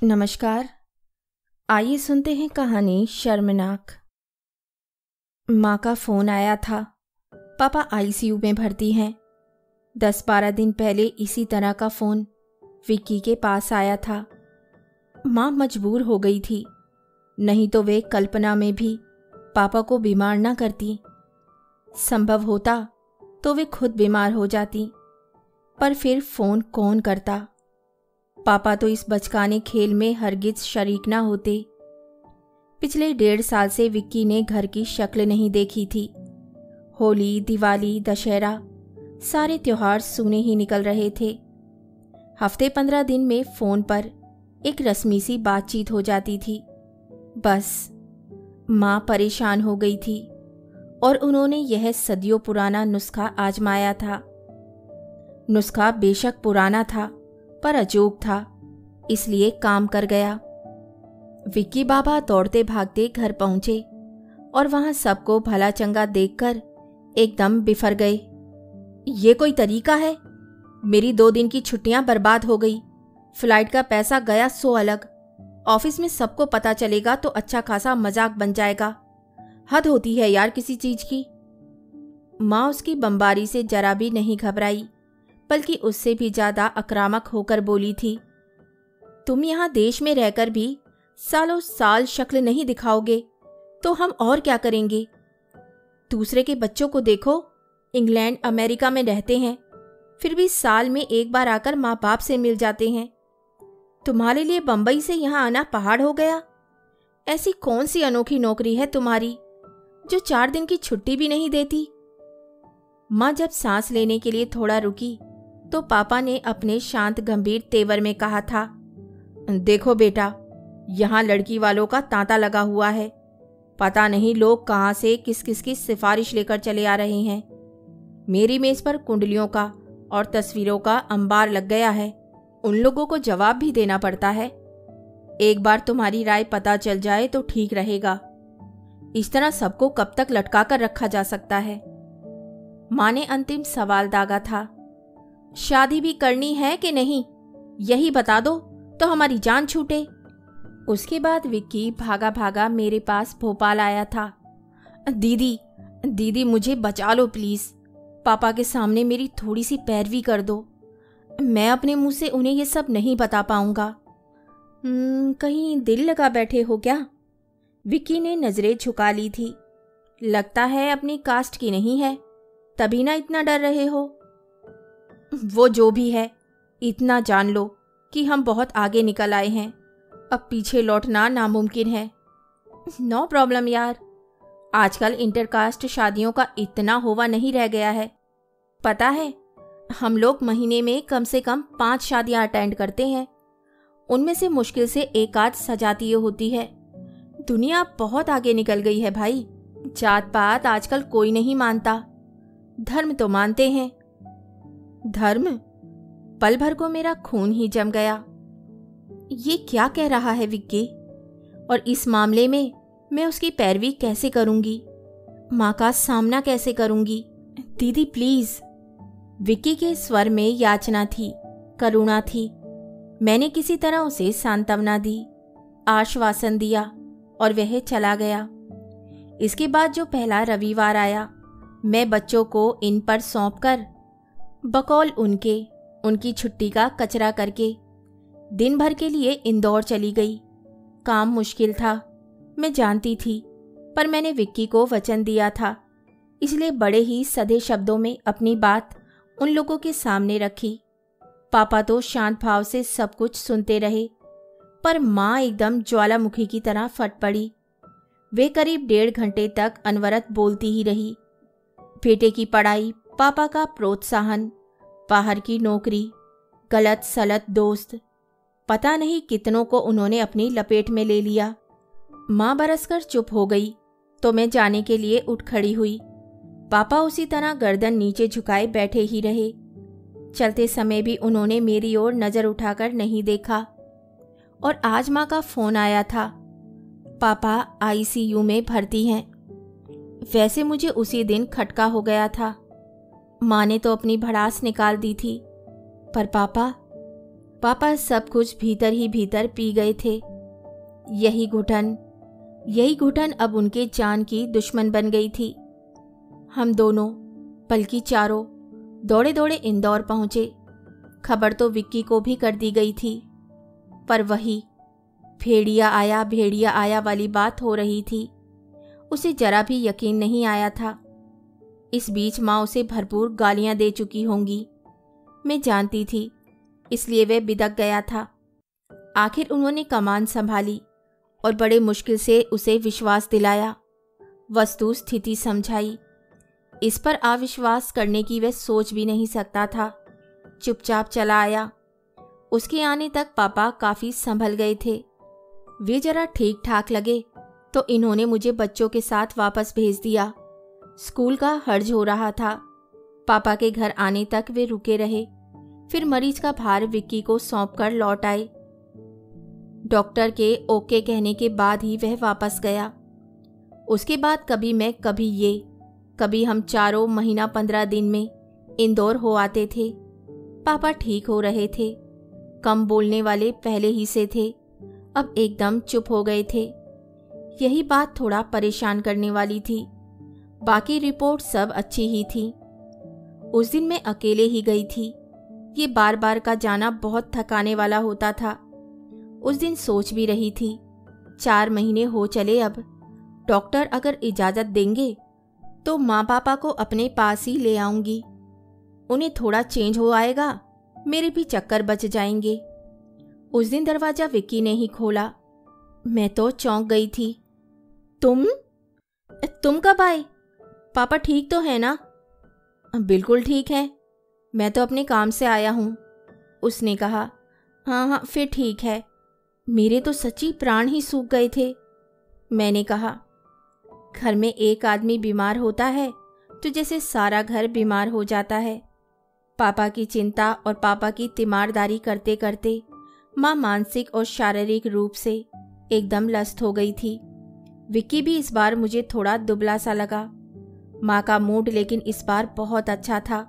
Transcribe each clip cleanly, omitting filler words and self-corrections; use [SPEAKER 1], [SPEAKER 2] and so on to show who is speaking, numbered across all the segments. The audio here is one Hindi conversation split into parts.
[SPEAKER 1] नमस्कार। आइए सुनते हैं कहानी शर्मनाक। माँ का फ़ोन आया था। पापा आईसीयू में भर्ती हैं। 10-12 दिन पहले इसी तरह का फ़ोन विक्की के पास आया था। माँ मजबूर हो गई थी, नहीं तो वे कल्पना में भी पापा को बीमार ना करती। संभव होता तो वे खुद बीमार हो जाती, पर फिर फ़ोन कौन करता। पापा तो इस बचकाने खेल में हरगिज शरीक ना होते। पिछले 1.5 साल से विक्की ने घर की शक्ल नहीं देखी थी। होली, दिवाली, दशहरा, सारे त्योहार सूने ही निकल रहे थे। हफ्ते 15 दिन में फ़ोन पर एक रस्मी सी बातचीत हो जाती थी। बस माँ परेशान हो गई थी और उन्होंने यह सदियों पुराना नुस्खा आजमाया था। नुस्खा बेशक पुराना था पर अजोग था, इसलिए काम कर गया। विक्की बाबा दौड़ते भागते घर पहुंचे और वहां सबको भला चंगा देखकर एकदम बिफर गए। ये कोई तरीका है? मेरी 2 दिन की छुट्टियां बर्बाद हो गई। फ्लाइट का पैसा गया सो अलग। ऑफिस में सबको पता चलेगा तो अच्छा खासा मजाक बन जाएगा। हद होती है यार किसी चीज की। माँ उसकी बमबारी से जरा भी नहीं घबराई, बल्कि उससे भी ज्यादा आक्रामक होकर बोली थी, तुम यहाँ देश में रहकर भी सालों साल शक्ल नहीं दिखाओगे तो हम और क्या करेंगे? दूसरे के बच्चों को देखो, इंग्लैंड अमेरिका में रहते हैं, फिर भी साल में एक बार आकर माँ बाप से मिल जाते हैं। तुम्हारे लिए बंबई से यहाँ आना पहाड़ हो गया। ऐसी कौन सी अनोखी नौकरी है तुम्हारी जो 4 दिन की छुट्टी भी नहीं देती? माँ जब सांस लेने के लिए थोड़ा रुकी तो पापा ने अपने शांत गंभीर तेवर में कहा था, देखो बेटा, यहाँ लड़की वालों का तांता लगा हुआ है। पता नहीं लोग कहाँ से किस किस की सिफारिश लेकर चले आ रहे हैं। मेरी मेज पर कुंडलियों का और तस्वीरों का अंबार लग गया है। उन लोगों को जवाब भी देना पड़ता है। एक बार तुम्हारी राय पता चल जाए तो ठीक रहेगा। इस तरह सबको कब तक लटका कर रखा जा सकता है? माँ ने अंतिम सवाल दागा था। शादी भी करनी है कि नहीं, यही बता दो तो हमारी जान छूटे। उसके बाद विक्की भागा भागा मेरे पास भोपाल आया था। दीदी मुझे बचा लो प्लीज। पापा के सामने मेरी थोड़ी सी पैरवी कर दो। मैं अपने मुंह से उन्हें ये सब नहीं बता पाऊंगा। कहीं दिल लगा बैठे हो क्या? विक्की ने नजरें झुका ली थी। लगता है अपनी कास्ट की नहीं है, तभी ना इतना डर रहे हो। वो जो भी है, इतना जान लो कि हम बहुत आगे निकल आए हैं। अब पीछे लौटना नामुमकिन है। नो प्रॉब्लम यार, आजकल इंटरकास्ट शादियों का इतना होवा नहीं रह गया है। पता है, हम लोग महीने में कम से कम 5 शादियां अटेंड करते हैं। उनमें से मुश्किल से 1 आध सजाती होती है। दुनिया बहुत आगे निकल गई है भाई। जात पात आजकल कोई नहीं मानता, धर्म तो मानते हैं। धर्म? पल भर को मेरा खून ही जम गया। ये क्या कह रहा है विक्की? और इस मामले में मैं उसकी पैरवी कैसे करूंगी? माँ का सामना कैसे करूंगी? दीदी प्लीज। विक्की के स्वर में याचना थी, करुणा थी। मैंने किसी तरह उसे सांत्वना दी, आश्वासन दिया और वह चला गया। इसके बाद जो पहला रविवार आया, मैं बच्चों को इन पर सौंपकर बकौल उनकी छुट्टी का कचरा करके दिन भर के लिए इंदौर चली गई। काम मुश्किल था, मैं जानती थी, पर मैंने विक्की को वचन दिया था, इसलिए बड़े ही सधे शब्दों में अपनी बात उन लोगों के सामने रखी। पापा तो शांत भाव से सब कुछ सुनते रहे, पर माँ एकदम ज्वालामुखी की तरह फट पड़ी। वे करीब 1.5 घंटे तक अनवरत बोलती ही रही। बेटे की पढ़ाई, पापा का प्रोत्साहन, बाहर की नौकरी, गलत सलत दोस्त, पता नहीं कितनों को उन्होंने अपनी लपेट में ले लिया। माँ बरसकर चुप हो गई तो मैं जाने के लिए उठ खड़ी हुई। पापा उसी तरह गर्दन नीचे झुकाए बैठे ही रहे। चलते समय भी उन्होंने मेरी ओर नजर उठाकर नहीं देखा। और आज माँ का फोन आया था, पापा आईसीयू में भर्ती हैं। वैसे मुझे उसी दिन खटका हो गया था। माँ ने तो अपनी भड़ास निकाल दी थी, पर पापा पापा सब कुछ भीतर ही भीतर पी गए थे। यही घुटन अब उनके जान की दुश्मन बन गई थी। हम दोनों, बल्कि चारों, दौड़े दौड़े इंदौर पहुंचे। खबर तो विक्की को भी कर दी गई थी, पर वही भेड़िया आया वाली बात हो रही थी। उसे जरा भी यकीन नहीं आया था। इस बीच माँ उसे भरपूर गालियां दे चुकी होंगी, मैं जानती थी, इसलिए वह बिदक गया था। आखिर उन्होंने कमान संभाली और बड़े मुश्किल से उसे विश्वास दिलाया, वस्तु स्थिति समझाई। इस पर अविश्वास करने की वह सोच भी नहीं सकता था। चुपचाप चला आया। उसके आने तक पापा काफ़ी संभल गए थे। वे जरा ठीक ठाक लगे तो इन्होंने मुझे बच्चों के साथ वापस भेज दिया। स्कूल का हर्ज हो रहा था। पापा के घर आने तक वे रुके रहे, फिर मरीज का भार विक्की को सौंप कर लौट आए। डॉक्टर के ओके कहने के बाद ही वह वापस गया। उसके बाद कभी मैं, कभी हम चारों महीना 15 दिन में इंदौर हो आते थे। पापा ठीक हो रहे थे। कम बोलने वाले पहले ही से थे, अब एकदम चुप हो गए थे। यही बात थोड़ा परेशान करने वाली थी। बाकी रिपोर्ट सब अच्छी ही थी। उस दिन मैं अकेले ही गई थी। ये बार बार का जाना बहुत थकाने वाला होता था। उस दिन सोच भी रही थी, 4 महीने हो चले अब, डॉक्टर अगर इजाज़त देंगे तो माँ पापा को अपने पास ही ले आऊंगी। उन्हें थोड़ा चेंज हो आएगा, मेरे भी चक्कर बच जाएंगे। उस दिन दरवाज़ा विक्की ने ही खोला। मैं तो चौंक गई थी। तुम कब आए? पापा ठीक तो है ना? बिल्कुल ठीक है, मैं तो अपने काम से आया हूँ, उसने कहा। हाँ, फिर ठीक है। मेरे तो सच्ची प्राण ही सूख गए थे। मैंने कहा, घर में एक आदमी बीमार होता है तो जैसे सारा घर बीमार हो जाता है। पापा की चिंता और पापा की तीमारदारी करते करते माँ मानसिक और शारीरिक रूप से एकदम लस्त हो गई थी। विक्की भी इस बार मुझे थोड़ा दुबला सा लगा। माँ का मूड लेकिन इस बार बहुत अच्छा था।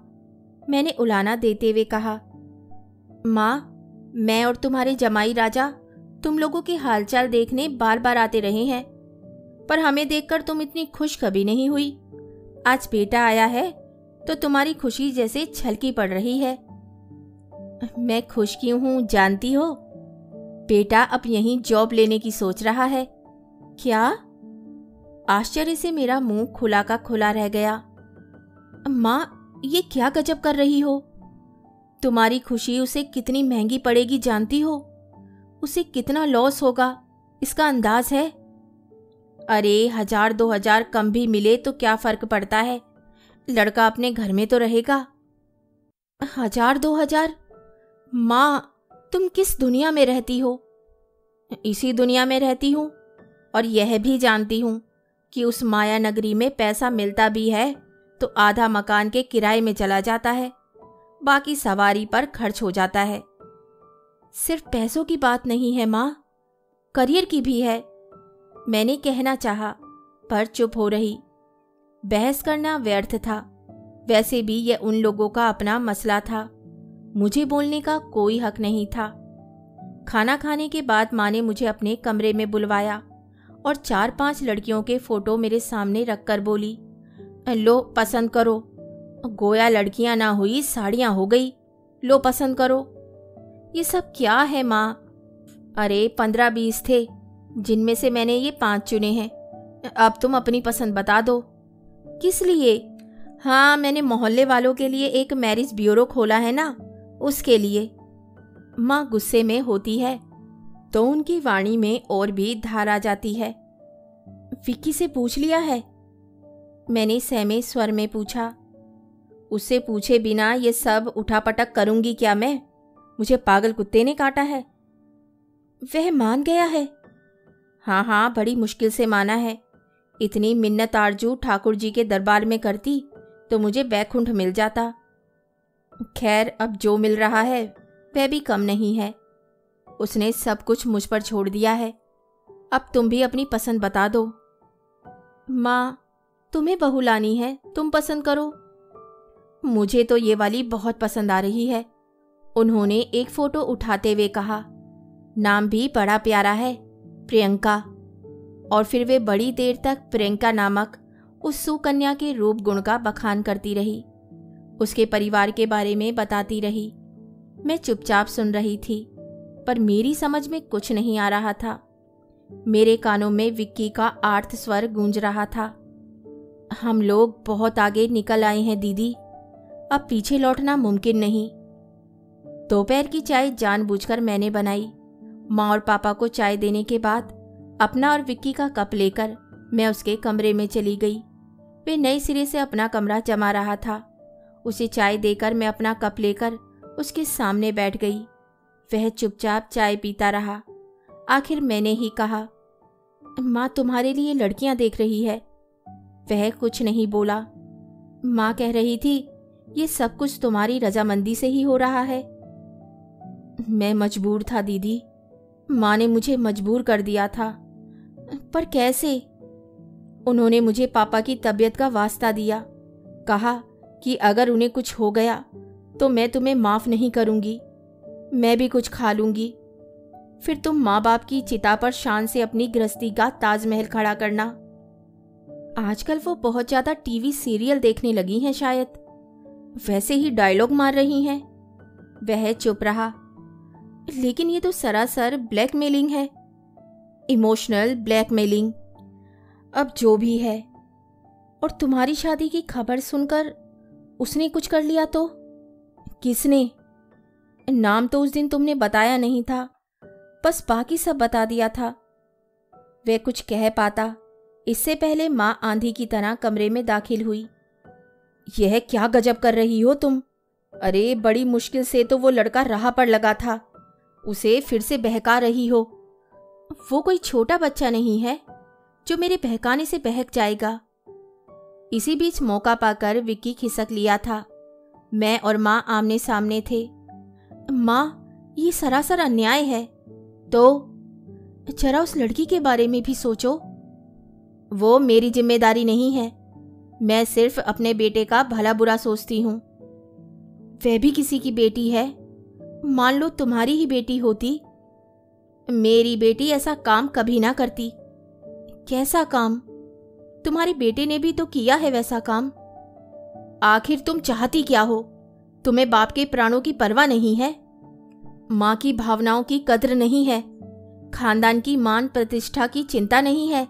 [SPEAKER 1] मैंने उलाना देते हुए कहा, माँ, मैं और तुम्हारे जमाई राजा तुम लोगों के हालचाल देखने बार बार आते रहे हैं, पर हमें देखकर तुम इतनी खुश कभी नहीं हुई। आज बेटा आया है तो तुम्हारी खुशी जैसे छलकी पड़ रही है। मैं खुश क्यों हूँ जानती हो? बेटा अब यहीं जॉब लेने की सोच रहा है। क्या? आश्चर्य से मेरा मुंह खुला का खुला रह गया। माँ, ये क्या गजब कर रही हो? तुम्हारी खुशी उसे कितनी महंगी पड़ेगी जानती हो? उसे कितना लॉस होगा, इसका अंदाज है? अरे 1000-2000 कम भी मिले तो क्या फर्क पड़ता है, लड़का अपने घर में तो रहेगा। 1000-2000? माँ, तुम किस दुनिया में रहती हो? इसी दुनिया में रहती हूँ, और यह भी जानती हूँ कि उस माया नगरी में पैसा मिलता भी है तो आधा मकान के किराए में चला जाता है, बाकी सवारी पर खर्च हो जाता है। सिर्फ पैसों की बात नहीं है माँ, करियर की भी है। मैंने कहना चाहा, पर चुप हो रही। बहस करना व्यर्थ था। वैसे भी यह उन लोगों का अपना मसला था, मुझे बोलने का कोई हक नहीं था। खाना खाने के बाद माँ ने मुझे अपने कमरे में बुलवाया और 4-5 लड़कियों के फोटो मेरे सामने रखकर बोली, लो पसंद करो। गोया लड़कियां ना हुई साड़ियां हो गई, लो पसंद करो। ये सब क्या है माँ? अरे 15-20 थे, जिनमें से मैंने ये 5 चुने हैं। अब तुम अपनी पसंद बता दो। किस लिए? हाँ, मैंने मोहल्ले वालों के लिए एक मैरिज ब्यूरो खोला है ना, उसके लिए। माँ गुस्से में होती है तो उनकी वाणी में और भी धार आ जाती है। विक्की से पूछ लिया है? मैंने सहमे स्वर में पूछा। उससे पूछे बिना ये सब उठापटक करूंगी क्या मैं? मुझे पागल कुत्ते ने काटा है। वह मान गया है? हाँ, बड़ी मुश्किल से माना है। इतनी मिन्नत आरजू ठाकुर जी के दरबार में करती तो मुझे बैकुंठ मिल जाता। खैर, अब जो मिल रहा है वह भी कम नहीं है। उसने सब कुछ मुझ पर छोड़ दिया है। अब तुम भी अपनी पसंद बता दो। माँ, तुम्हें बहू लानी है, तुम पसंद करो। मुझे तो ये वाली बहुत पसंद आ रही है। उन्होंने एक फोटो उठाते हुए कहा, नाम भी बड़ा प्यारा है, प्रियंका। और फिर वे बड़ी देर तक प्रियंका नामक उस सुकन्या के रूप गुण का बखान करती रही, उसके परिवार के बारे में बताती रही। मैं चुपचाप सुन रही थी, पर मेरी समझ में कुछ नहीं आ रहा था। मेरे कानों में विक्की का आर्त स्वर गूंज रहा था, हम लोग बहुत आगे निकल आए हैं दीदी, अब पीछे लौटना मुमकिन नहीं। दोपहर की चाय जानबूझकर मैंने बनाई। माँ और पापा को चाय देने के बाद अपना और विक्की का कप लेकर मैं उसके कमरे में चली गई। वे नए सिरे से अपना कमरा जमा रहा था। उसे चाय देकर मैं अपना कप लेकर उसके सामने बैठ गई। वह चुपचाप चाय पीता रहा। आखिर मैंने ही कहा, माँ तुम्हारे लिए लड़कियां देख रही है। वह कुछ नहीं बोला। माँ कह रही थी, ये सब कुछ तुम्हारी रजामंदी से ही हो रहा है। मैं मजबूर था दीदी, माँ ने मुझे मजबूर कर दिया था। पर कैसे? उन्होंने मुझे पापा की तबीयत का वास्ता दिया, कहा कि अगर उन्हें कुछ हो गया तो मैं तुम्हें माफ़ नहीं करूँगी, मैं भी कुछ खा लूँगी। फिर तुम माँ बाप की चिता पर शान से अपनी गृहस्थी का ताजमहल खड़ा करना। आजकल वो बहुत ज़्यादा टीवी सीरियल देखने लगी हैं शायद, वैसे ही डायलॉग मार रही हैं। वह चुप रहा। लेकिन ये तो सरासर ब्लैकमेलिंग है, इमोशनल ब्लैकमेलिंग। अब जो भी है। और तुम्हारी शादी की खबर सुनकर उसने कुछ कर लिया तो? किसने? नाम तो उस दिन तुमने बताया नहीं था, बस बाकी सब बता दिया था। वह कुछ कह पाता इससे पहले माँ आंधी की तरह कमरे में दाखिल हुई। यह क्या गजब कर रही हो तुम? अरे बड़ी मुश्किल से तो वो लड़का राह पर लगा था, उसे फिर से बहका रही हो। वो कोई छोटा बच्चा नहीं है जो मेरे बहकाने से बहक जाएगा। इसी बीच मौका पाकर विक्की खिसक लिया था। मैं और माँ आमने सामने थे। माँ, ये सरासर अन्याय है। तो जरा उस लड़की के बारे में भी सोचो। वो मेरी जिम्मेदारी नहीं है, मैं सिर्फ अपने बेटे का भला बुरा सोचती हूँ। वह भी किसी की बेटी है, मान लो तुम्हारी ही बेटी होती। मेरी बेटी ऐसा काम कभी ना करती। कैसा काम? तुम्हारे बेटे ने भी तो किया है वैसा काम। आखिर तुम चाहती क्या हो? तुम्हें बाप के प्राणों की परवाह नहीं है, माँ की भावनाओं की कद्र नहीं है, खानदान की मान प्रतिष्ठा की चिंता नहीं है,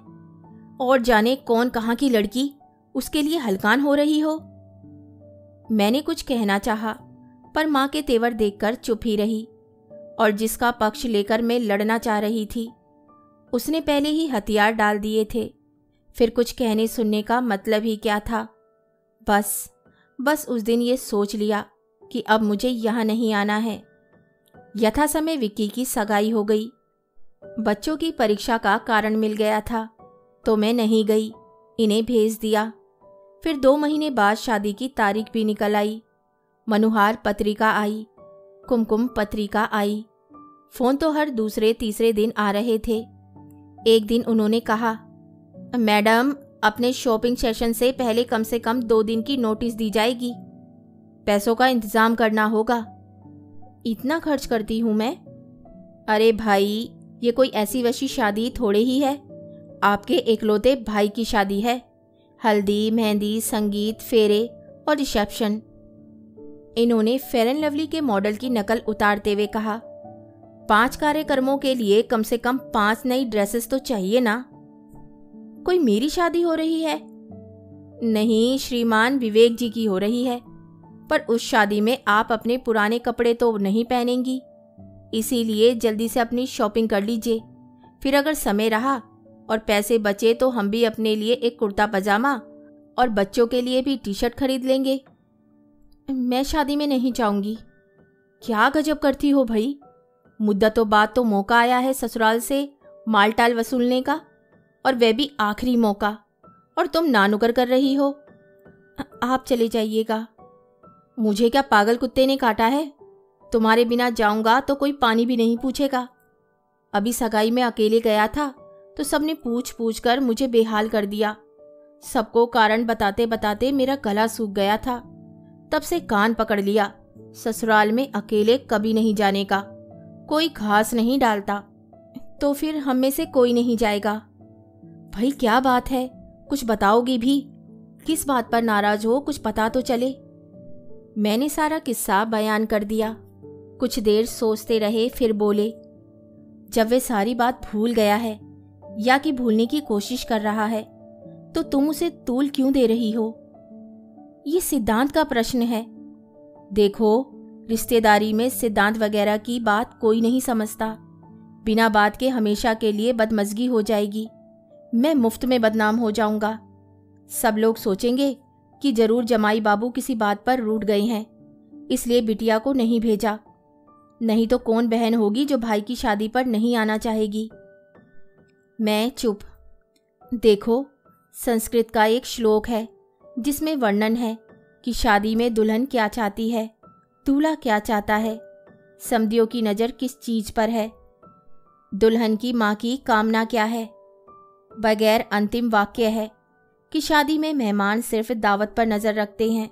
[SPEAKER 1] और जाने कौन कहाँ की लड़की उसके लिए हलकान हो रही हो। मैंने कुछ कहना चाहा, पर माँ के तेवर देखकर चुप ही रही, और जिसका पक्ष लेकर मैं लड़ना चाह रही थी उसने पहले ही हथियार डाल दिए थे। फिर कुछ कहने सुनने का मतलब ही क्या था। बस उस दिन ये सोच लिया कि अब मुझे यहाँ नहीं आना है। यथा समय विक्की की सगाई हो गई। बच्चों की परीक्षा का कारण मिल गया था तो मैं नहीं गई, इन्हें भेज दिया। फिर 2 महीने बाद शादी की तारीख भी निकल आई। मनुहार पत्रिका आई, कुमकुम पत्रिका आई, फोन तो हर दूसरे तीसरे दिन आ रहे थे। एक दिन उन्होंने कहा, मैडम अपने शॉपिंग सेशन से पहले कम से कम 2 दिन की नोटिस दी जाएगी, पैसों का इंतजाम करना होगा। इतना खर्च करती हूँ मैं? अरे भाई, ये कोई ऐसी वैसी शादी थोड़े ही है, आपके इकलौते भाई की शादी है। हल्दी, मेहंदी, संगीत, फेरे और रिसेप्शन। इन्होंने फेयर एंड लवली के मॉडल की नकल उतारते हुए कहा, 5 कार्यक्रमों के लिए कम से कम 5 नई ड्रेसेस तो चाहिए ना। कोई मेरी शादी हो रही है? नहीं, श्रीमान विवेक जी की हो रही है, पर उस शादी में आप अपने पुराने कपड़े तो नहीं पहनेंगी, इसीलिए जल्दी से अपनी शॉपिंग कर लीजिए। फिर अगर समय रहा और पैसे बचे तो हम भी अपने लिए एक कुर्ता पजामा और बच्चों के लिए भी टी शर्ट खरीद लेंगे। मैं शादी में नहीं जाऊंगी। क्या गजब करती हो भाई, मुद्दतों बाद तो मौका आया है ससुराल से मालटाल वसूलने का, और वह भी आखिरी मौका, और तुम नानुकर कर रही हो। आप चले जाइएगा। मुझे क्या पागल कुत्ते ने काटा है? तुम्हारे बिना जाऊंगा तो कोई पानी भी नहीं पूछेगा। अभी सगाई में अकेले गया था तो सबने पूछ पूछ कर मुझे बेहाल कर दिया। सबको कारण बताते बताते मेरा गला सूख गया था। तब से कान पकड़ लिया ससुराल में अकेले कभी नहीं जाने का, कोई घास नहीं डालता। तो फिर हम में से कोई नहीं जाएगा। भाई क्या बात है, कुछ बताओगी भी? किस बात पर नाराज हो, कुछ पता तो चले। मैंने सारा किस्सा बयान कर दिया। कुछ देर सोचते रहे, फिर बोले, जब वे सारी बात भूल गया है या कि भूलने की कोशिश कर रहा है, तो तुम उसे तूल क्यों दे रही हो? ये सिद्धांत का प्रश्न है। देखो, रिश्तेदारी में सिद्धांत वगैरह की बात कोई नहीं समझता। बिना बात के हमेशा के लिए बदमज़गी हो जाएगी। मैं मुफ्त में बदनाम हो जाऊंगा। सब लोग सोचेंगे कि जरूर जमाई बाबू किसी बात पर रूठ गए हैं, इसलिए बिटिया को नहीं भेजा। नहीं तो कौन बहन होगी जो भाई की शादी पर नहीं आना चाहेगी। मैं चुप। देखो, संस्कृत का एक श्लोक है जिसमें वर्णन है कि शादी में दुल्हन क्या चाहती है, दूल्हा क्या चाहता है, समधियों की नज़र किस चीज़ पर है, दुल्हन की माँ की कामना क्या है। बगैर अंतिम वाक्य है कि शादी में मेहमान सिर्फ दावत पर नज़र रखते हैं।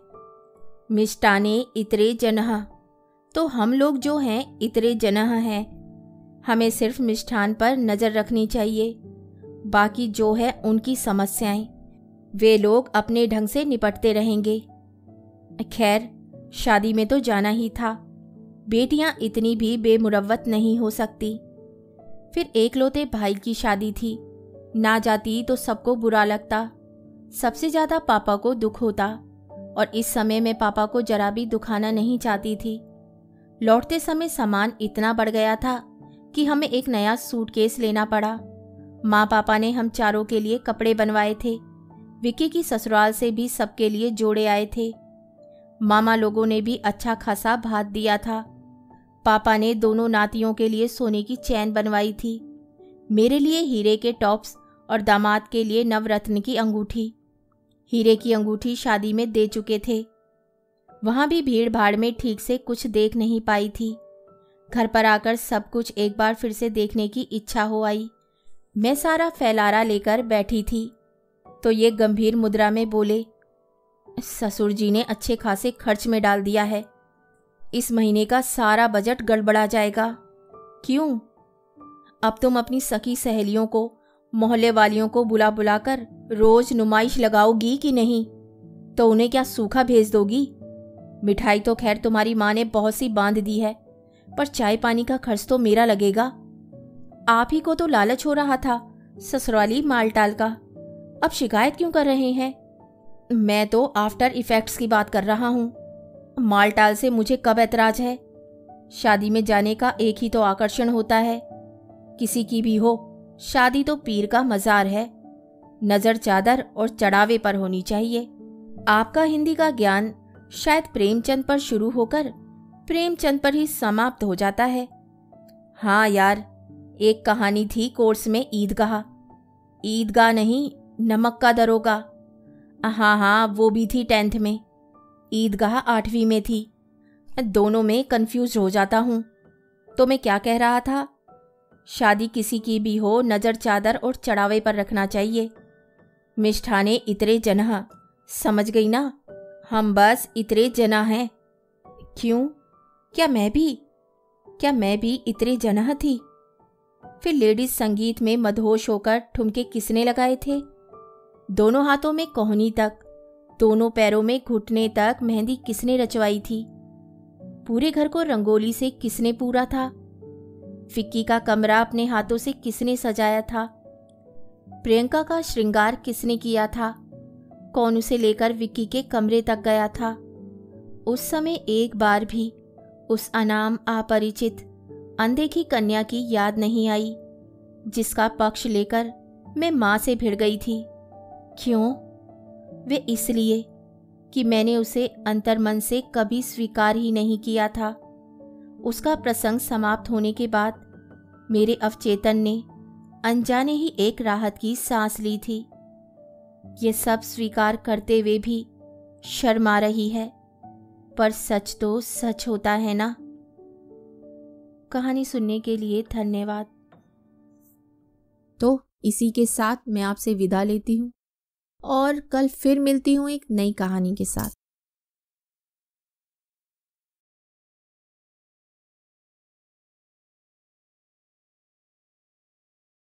[SPEAKER 1] मिष्टाने इतरे जनः, तो हम लोग जो हैं इतरे जनः हैं। हमें सिर्फ मिष्ठान पर नज़र रखनी चाहिए। बाकी जो है उनकी समस्याएं, वे लोग अपने ढंग से निपटते रहेंगे। खैर, शादी में तो जाना ही था। बेटियां इतनी भी बेमुरव्वत नहीं हो सकती। फिर एकलौते भाई की शादी थी, ना जाती तो सबको बुरा लगता। सबसे ज़्यादा पापा को दुख होता, और इस समय मैं पापा को जरा भी दुखाना नहीं चाहती थी। लौटते समय सामान इतना बढ़ गया था कि हमें एक नया सूटकेस लेना पड़ा। माँ पापा ने हम चारों के लिए कपड़े बनवाए थे। विक्की की ससुराल से भी सबके लिए जोड़े आए थे। मामा लोगों ने भी अच्छा खासा भात दिया था। पापा ने दोनों नातियों के लिए सोने की चैन बनवाई थी, मेरे लिए हीरे के टॉप्स और दामाद के लिए नवरत्न की अंगूठी। हीरे की अंगूठी शादी में दे चुके थे। वहाँ भी भीड़ भाड़ में ठीक से कुछ देख नहीं पाई थी। घर पर आकर सब कुछ एक बार फिर से देखने की इच्छा हो आई। मैं सारा फैलारा लेकर बैठी थी तो ये गंभीर मुद्रा में बोले, ससुर जी ने अच्छे खासे खर्च में डाल दिया है। इस महीने का सारा बजट गड़बड़ा जाएगा। क्यों? अब तुम अपनी सखी सहेलियों को, मोहल्ले वालियों को बुला बुलाकर रोज नुमाइश लगाओगी कि नहीं? तो उन्हें क्या सूखा भेज दोगी? मिठाई तो खैर तुम्हारी माँ ने बहुत सी बांध दी है, पर चाय पानी का खर्च तो मेरा लगेगा। आप ही को तो लालच हो रहा था ससुराली मालटाल का, अब शिकायत क्यों कर रहे हैं? मैं तो आफ्टर इफेक्ट्स की बात कर रहा हूँ। मालटाल से मुझे कब ऐतराज है? शादी में जाने का एक ही तो आकर्षण होता है, किसी की भी हो। शादी तो पीर का मज़ार है, नज़र चादर और चढ़ावे पर होनी चाहिए। आपका हिंदी का ज्ञान शायद प्रेमचंद पर शुरू होकर प्रेमचंद पर ही समाप्त हो जाता है। हाँ यार, एक कहानी थी कोर्स में, ईदगाह नहीं, नमक का दरोगा। हाँ हाँ, वो भी थी 10th में। ईदगाह 8वीं में थी। दोनों में कंफ्यूज हो जाता हूँ। तो मैं क्या कह रहा था? शादी किसी की भी हो, नज़र चादर और चढ़ावे पर रखना चाहिए। मिष्ठाने इतरे जनः, समझ गई ना? हम बस इतरे जना हैं। क्यों? क्या मैं भी इतरे जनः थी? फिर लेडीज संगीत में मदहोश होकर ठुमके किसने लगाए थे? दोनों हाथों में कोहनी तक, दोनों पैरों में घुटने तक मेहंदी किसने रचवाई थी? पूरे घर को रंगोली से किसने पूरा था? विक्की का कमरा अपने हाथों से किसने सजाया था? प्रियंका का श्रृंगार किसने किया था? कौन उसे लेकर विक्की के कमरे तक गया था? उस समय एक बार भी उस अनाम, अपरिचित, अनदेखी कन्या की याद नहीं आई जिसका पक्ष लेकर मैं माँ से भिड़ गई थी। क्यों? वे इसलिए कि मैंने उसे अंतर्मन से कभी स्वीकार ही नहीं किया था। उसका प्रसंग समाप्त होने के बाद मेरे अवचेतन ने अनजाने ही एक राहत की सांस ली थी। ये सब स्वीकार करते हुए भी शर्म आ रही है, पर सच तो सच होता है ना। कहानी सुनने के लिए धन्यवाद।
[SPEAKER 2] तो इसी के साथ मैं आपसे विदा लेती हूँ और कल फिर मिलती हूँ एक नई कहानी के साथ।